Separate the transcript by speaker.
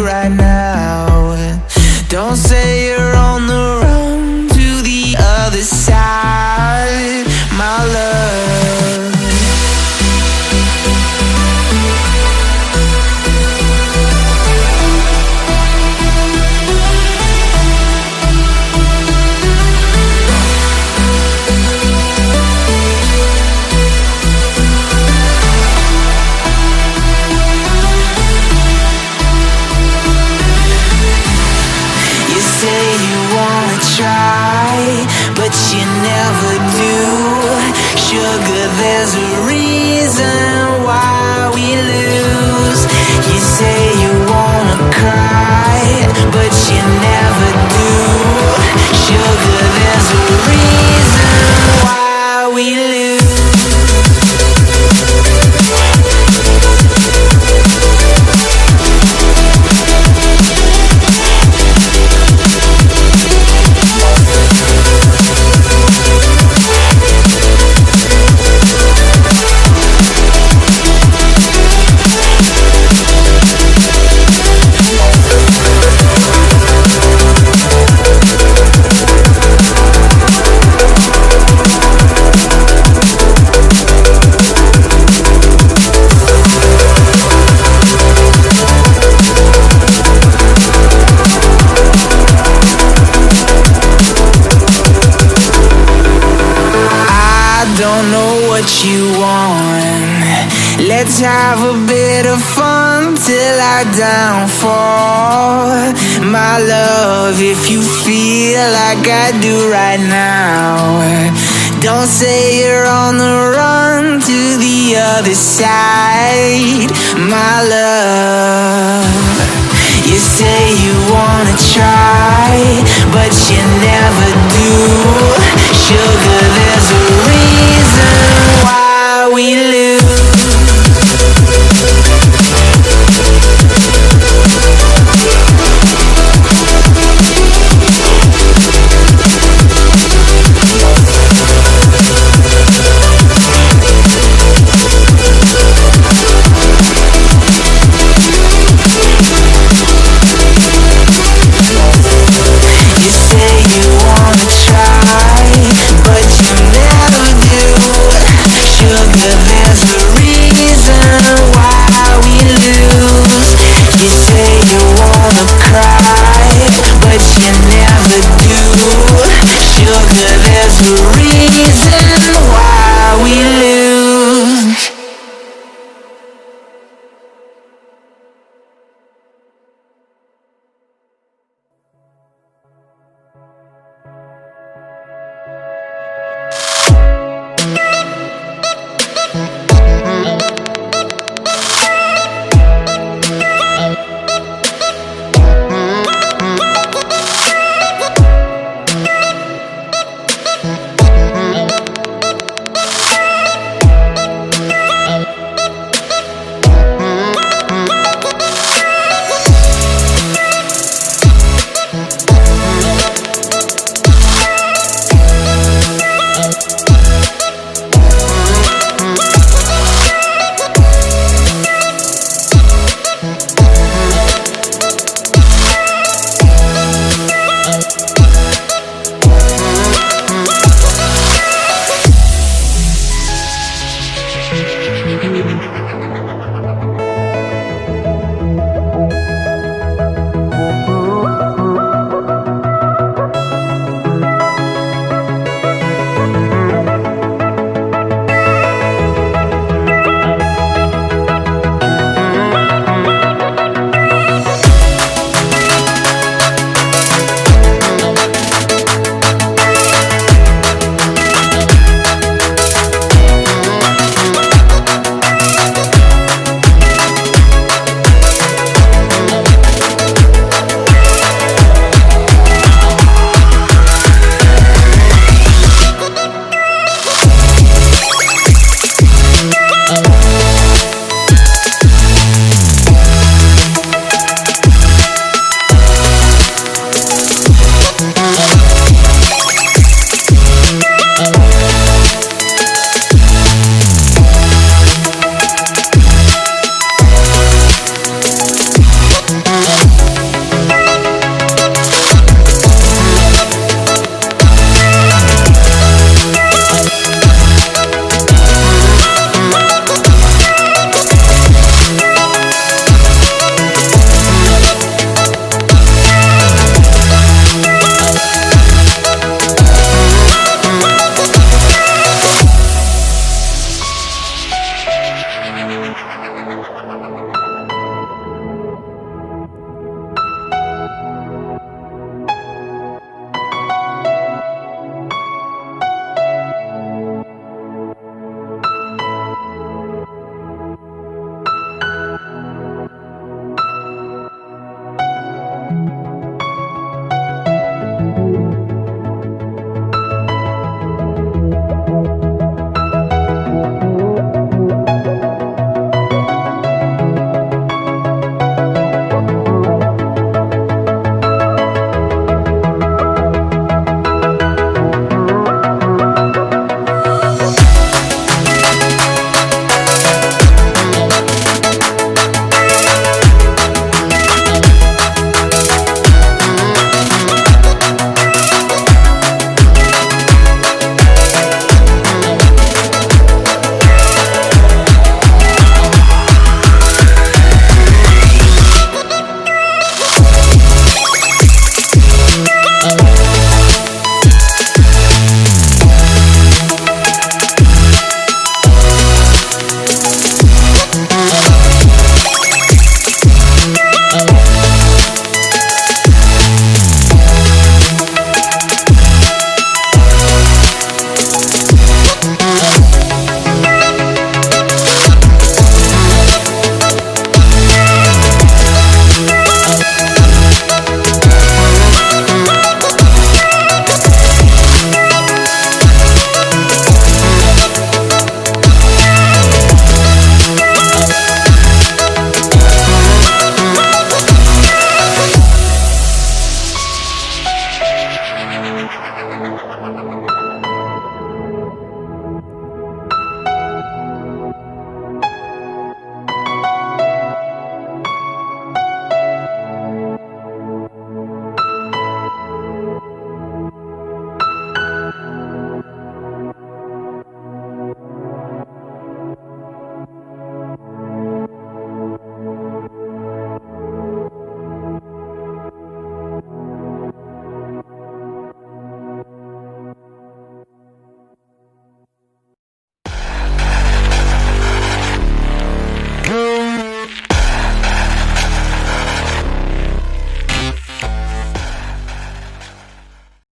Speaker 1: do right now. Don't say you're on the run to the other side, my love. But you never do. Sugar, there's a reason why we lose. You say you wanna cry, but you never do. Sugar, there's a reason why we lose. Don't know what you want. Let's have a bit of fun till I downfall. My love, if you feel like I do right now, don't say you're on the run to the other side, my love. You say you wanna try, but you never do. Sugar, there's a reason why we lose.